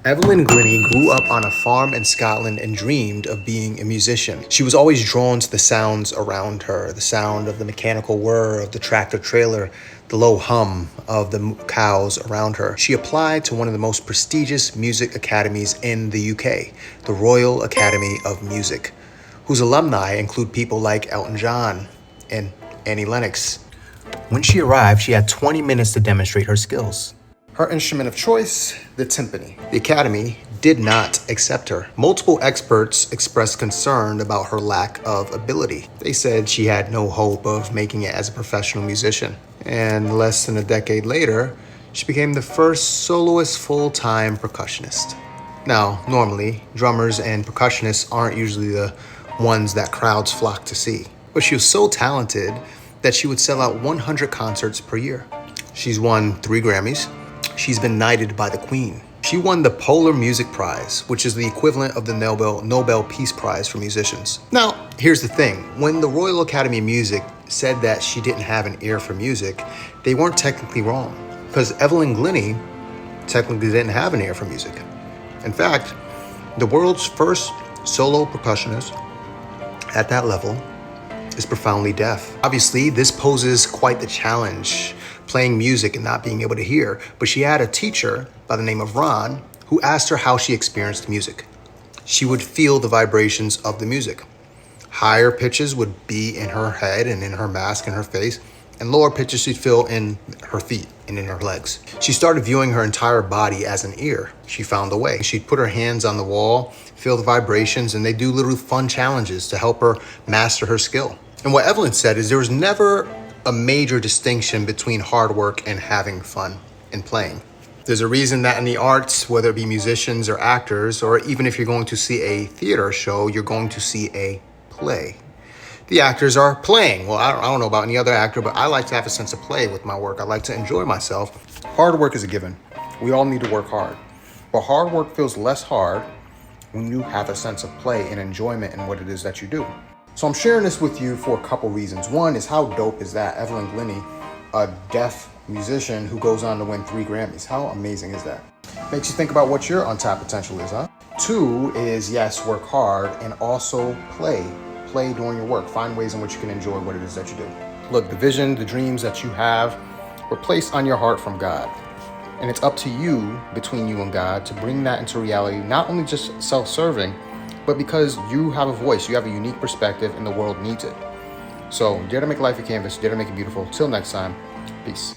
Evelyn Glennie grew up on a farm in Scotland and dreamed of being a musician. She was always drawn to the sounds around her, the sound of the mechanical whir of the tractor trailer, the low hum of the cows around her. She applied to one of the most prestigious music academies in the UK, the Royal Academy of Music, whose alumni include people like Elton John and Annie Lennox. When she arrived, she had 20 minutes to demonstrate her skills. Her instrument of choice, the timpani. The Academy did not accept her. Multiple experts expressed concern about her lack of ability. They said she had no hope of making it as a professional musician. And less than a decade later, she became the first soloist full-time percussionist. Now, normally, drummers and percussionists aren't usually the ones that crowds flock to see. But she was so talented that she would sell out 100 concerts per year. She's won 3 Grammys. She's been knighted by the Queen. She won the Polar Music Prize, which is the equivalent of the Nobel Peace Prize for musicians. Now, here's the thing. When the Royal Academy of Music said that she didn't have an ear for music, they weren't technically wrong, because Evelyn Glennie technically didn't have an ear for music. In fact, the world's first solo percussionist at that level is profoundly deaf. Obviously, this poses quite the challenge, playing music and not being able to hear, but she had a teacher by the name of Ron who asked her how she experienced music. She would feel the vibrations of the music. Higher pitches would be in her head and in her mask and her face, and lower pitches she'd feel in her feet and in her legs. She started viewing her entire body as an ear. She found a way. She'd put her hands on the wall, feel the vibrations, and they do little fun challenges to help her master her skill. And what Evelyn said is there was never a major distinction between hard work and having fun and playing. There's a reason that in the arts, whether it be musicians or actors, or even if you're going to see a theater show, you're going to see a play. The actors are playing. Well, I don't know about any other actor, but I like to have a sense of play with my work. I like to enjoy myself. Hard work is a given. We all need to work hard. But hard work feels less hard when you have a sense of play and enjoyment in what it is that you do. So I'm sharing this with you for a couple reasons. One is, how dope is that? Evelyn Glennie, a deaf musician who goes on to win 3 Grammys. How amazing is that? Makes you think about what your untapped potential is, huh? 2 is, yes, work hard, and also play. Play during your work. Find ways in which you can enjoy what it is that you do. Look, the vision, the dreams that you have were placed on your heart from God. And it's up to you, between you and God, to bring that into reality, not only just self-serving, but because you have a voice, you have a unique perspective, and the world needs it. So dare to make life a canvas, dare to make it beautiful. Till next time, peace.